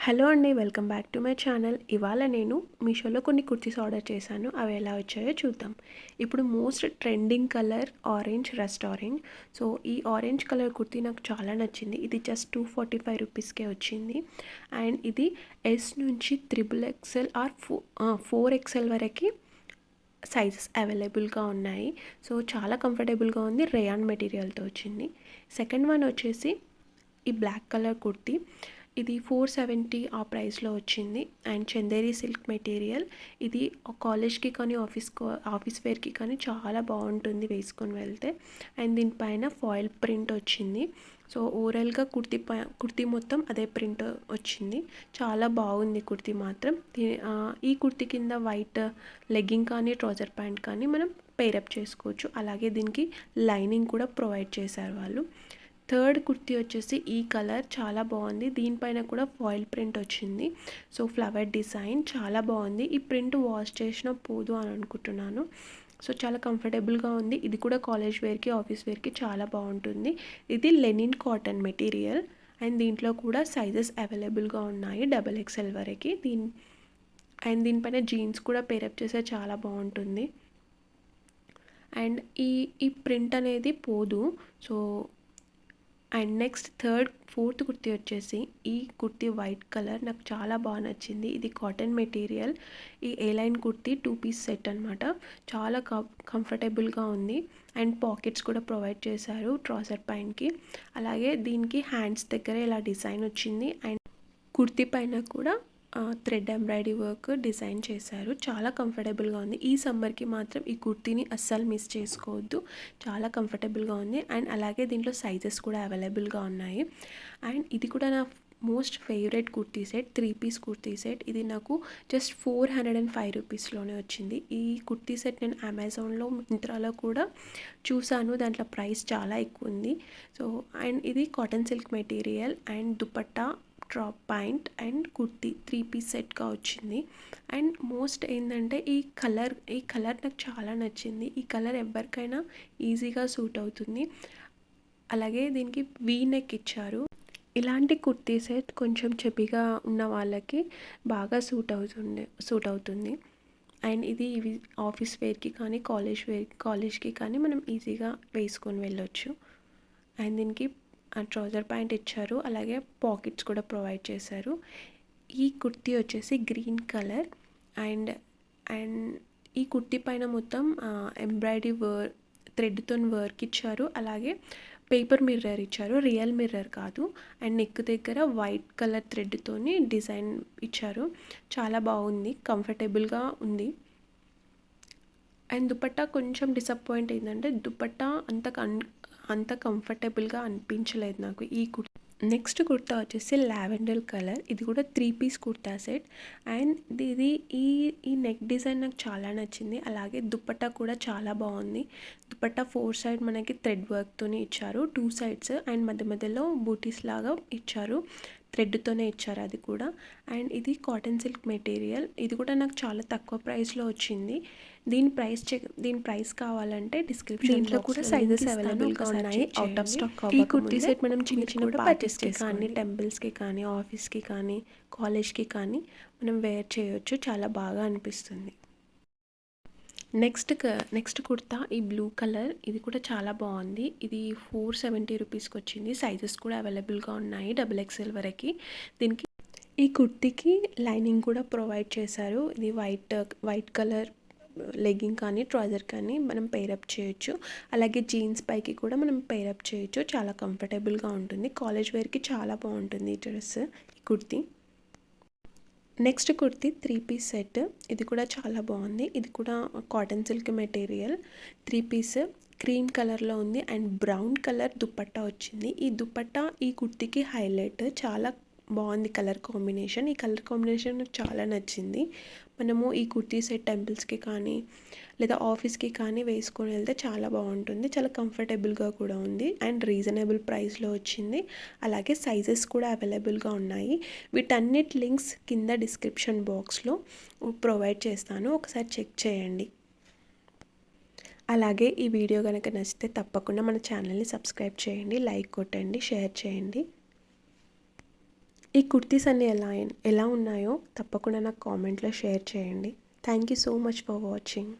Hello అండి, welcome back to my channel. ఇవాళ నేను మీషోలో కొన్ని కుర్తీస్ ఆర్డర్ చేశాను. అవి ఎలా వచ్చాయో చూద్దాం. ఇప్పుడు most trending colour orange, rust orange. So ఈ ఆరెంజ్ కలర్ కుర్తీ నాకు చాలా నచ్చింది. ఇది జస్ట్ 245 రూపీస్కే వచ్చింది. అండ్ ఇది ఎస్ నుంచి XXL ఆర్ 4XL వరకు సైజెస్ అవైలబుల్గా ఉన్నాయి. సో చాలా కంఫర్టబుల్గా ఉంది. రేయాన్ మెటీరియల్తో వచ్చింది. సెకండ్ వన్ వచ్చేసి ఈ బ్లాక్ కలర్ కుర్తీ. ఇది 470 ఆ ప్రైస్లో వచ్చింది. And Chanderi silk material. ఇది కాలేజ్కి కానీ ఆఫీస్ వేర్కి కానీ చాలా బాగుంటుంది వేసుకొని వెళ్తే. అండ్ దీనిపైన ఫాయిల్ ప్రింట్ వచ్చింది. సో ఓవరాల్గా కుర్తీ మొత్తం అదే ప్రింట్ వచ్చింది. చాలా బాగుంది కుర్తీ మాత్రం. ఈ కుర్తీ కింద వైట్ లెగ్గింగ్ కానీ ట్రౌజర్ ప్యాంట్ కానీ మనం పేరప్ చేసుకోవచ్చు. అలాగే దీనికి లైనింగ్ కూడా ప్రొవైడ్ చేశారు వాళ్ళు. థర్డ్ కుర్తీ వచ్చేసి ఈ కలర్ చాలా బాగుంది. దీనిపైన కూడా ఫాయిల్ ప్రింట్ వచ్చింది. సో ఫ్లవర్ డిజైన్ చాలా బాగుంది. ఈ ప్రింట్ వాష్ చేసినా పోదు అని అనుకుంటున్నాను. సో చాలా కంఫర్టబుల్గా ఉంది. ఇది కూడా కాలేజ్ వేర్కి ఆఫీస్ వేర్కి చాలా బాగుంటుంది. ఇది లెనిన్ కాటన్ మెటీరియల్. అండ్ దీంట్లో కూడా సైజెస్ అవైలబుల్గా ఉన్నాయి XXL వరకు. అండ్ దీనిపైన జీన్స్ కూడా పేరప్ చేస్తే చాలా బాగుంటుంది. అండ్ ఈ ప్రింట్ అనేది పోదు. So and next fourth kurti వచ్చేసి ఈ కుర్తీ వైట్ కలర్ నాకు చాలా బాగా నచ్చింది. ఇది కాటన్ మెటీరియల్. ఈ లైన్ కుర్తీ 2 పీస్ సెట్ అనమాట. చాలా కంఫర్టబుల్గా ఉంది. అండ్ పాకెట్స్ కూడా ప్రొవైడ్ చేశారు ట్రౌజర్ ప్యాంట్కి. అలాగే దీనికి హ్యాండ్స్ దగ్గర ఇలా డిజైన్ వచ్చింది. అండ్ కుర్తీ పైన కూడా థ్రెడ్ ఎంబ్రాయిడరీ వర్క్ డిజైన్ చేశారు. చాలా కంఫర్టబుల్గా ఉంది. ఈ సమ్మర్కి మాత్రం ఈ కుర్తీని అస్సలు మిస్ చేసుకోవద్దు. చాలా కంఫర్టబుల్గా ఉంది. అండ్ అలాగే దీంట్లో సైజెస్ కూడా అవైలబుల్గా ఉన్నాయి. అండ్ ఇది కూడా నా most favourite kurti set, 3 piece kurti set. ఇది నాకు జస్ట్ 405 రూపీస్లోనే వచ్చింది. ఈ కుర్తీ సెట్ నేను అమెజాన్లో, మింత్రాలో కూడా చూసాను. దాంట్లో ప్రైస్ చాలా ఎక్కువ ఉంది. సో అండ్ ఇది cotton silk material and dupatta, top pant and kurti 3 piece సెట్గా వచ్చింది. అండ్ మోస్ట్ ఏంటంటే ఈ కలర్ నాకు చాలా నచ్చింది. ఈ కలర్ ఎవరికైనా ఈజీగా సూట్ అవుతుంది. అలాగే దీనికి వీ నెక్ ఇచ్చారు. ఇలాంటి కుర్తీ సెట్ కొంచెం చెబిగా ఉన్న వాళ్ళకి బాగా సూట్ అవుతుంది. అండ్ ఇవి ఆఫీస్ వేర్కి కానీ కాలేజ్కి కానీ మనం ఈజీగా వేసుకొని వెళ్ళొచ్చు. అండ్ దీనికి ట్రౌజర్ ప్యాంట్ ఇచ్చారు. అలాగే పాకెట్స్ కూడా ప్రొవైడ్ చేశారు. ఈ కుర్తీ వచ్చేసి గ్రీన్ కలర్. అండ్ ఈ కుర్తీ పైన మొత్తం ఎంబ్రాయిడరీ థ్రెడ్తో వర్క్ ఇచ్చారు. అలాగే పేపర్ మిర్రర్ ఇచ్చారు, రియల్ మిర్రర్ కాదు. అండ్ నెక్ దగ్గర వైట్ కలర్ థ్రెడ్తోని డిజైన్ ఇచ్చారు. చాలా బాగుంది, కంఫర్టబుల్గా ఉంది. అండ్ దుపట్టా కొంచెం డిసప్పాయింట్ అయిందంటే దుపట్టా అంత కంఫర్టబుల్గా అనిపించలేదు నాకు ఈ కుర్తా. నెక్స్ట్ కుర్తా వచ్చేసి లావెండర్ కలర్. ఇది కూడా 3 పీస్ కుర్తా సెట్. అండ్ ఇది ఈ నెక్ డిజైన్ నాకు చాలా నచ్చింది. అలాగే దుపట్టా కూడా చాలా బాగుంది. దుపట్టా 4 సైడ్ మనకి థ్రెడ్ వర్క్తోనే ఇచ్చారు, 2 సైడ్స్. అండ్ మధ్యలో బూటీస్ లాగా ఇచ్చారు, థ్రెడ్తోనే ఇచ్చారు అది కూడా. అండ్ ఇది కాటన్ సిల్క్ మెటీరియల్. ఇది కూడా నాకు చాలా తక్కువ ప్రైస్లో వచ్చింది. దీని ప్రైస్ కావాలంటే డిస్క్రిప్షన్లో కూడా సైజెస్ అవైలబుల్గా ఉన్నాయి. Out of stock. ఈ కుర్తీ సెట్ మనం చిన్న పార్టీస్కి కానీ, టెంపుల్స్కి కానీ, ఆఫీస్కి కానీ, కాలేజ్కి కానీ మనం వేర్ చేయొచ్చు. చాలా బాగా అనిపిస్తుంది. నెక్స్ట్ కుర్తా ఈ బ్లూ కలర్. ఇది కూడా చాలా బాగుంది. ఇది 470 రూపీస్కి వచ్చింది. సైజెస్ కూడా అవైలబుల్గా ఉన్నాయి XXL వరకు. దీనికి ఈ కుర్తీకి లైనింగ్ కూడా ప్రొవైడ్ చేశారు. ఇది వైట్ కలర్ లెగ్గింగ్ కానీ ట్రౌజర్ కానీ మనం పేరప్ చేయొచ్చు. అలాగే జీన్స్ పైకి కూడా మనం పేరప్ చేయొచ్చు. చాలా కంఫర్టబుల్గా ఉంటుంది. కాలేజ్ వేర్కి చాలా బాగుంటుంది ఈ డ్రెస్, ఈ kurti. Next kurti 3 piece set. ఇది కూడా చాలా బాగుంది. ఇది కూడా cotton silk material, 3 piece cream కలర్లో ఉంది. అండ్ బ్రౌన్ కలర్ దుపట్టా వచ్చింది. ఈ దుపట్టా ఈ కుర్తీకి హైలైట్. చాలా బాగుంది కలర్ కాంబినేషన్. ఈ కలర్ కాంబినేషన్ నాకు చాలా నచ్చింది. మనము ఈ కుర్తీ సెట్ టెంపుల్స్కి కానీ లేదా ఆఫీస్కి కానీ వేసుకొని వెళ్తే చాలా బాగుంటుంది. చాలా కంఫర్టబుల్గా కూడా ఉంది. అండ్ రీజనబుల్ ప్రైస్లో వచ్చింది. అలాగే సైజెస్ కూడా అవైలబుల్గా ఉన్నాయి. వీటన్నిటి లింక్స్ కింద డిస్క్రిప్షన్ బాక్స్లో ప్రొవైడ్ చేస్తాను, ఒకసారి చెక్ చేయండి. అలాగే ఈ వీడియో కనుక నచ్చితే తప్పకుండా మన ఛానల్ని సబ్స్క్రైబ్ చేయండి, లైక్ కొట్టండి, షేర్ చేయండి. ఈ కుర్తీస్ అన్నీ ఎలా ఉన్నాయో తప్పకుండా నాకు కామెంట్లో షేర్ చేయండి. Thank you so much for watching.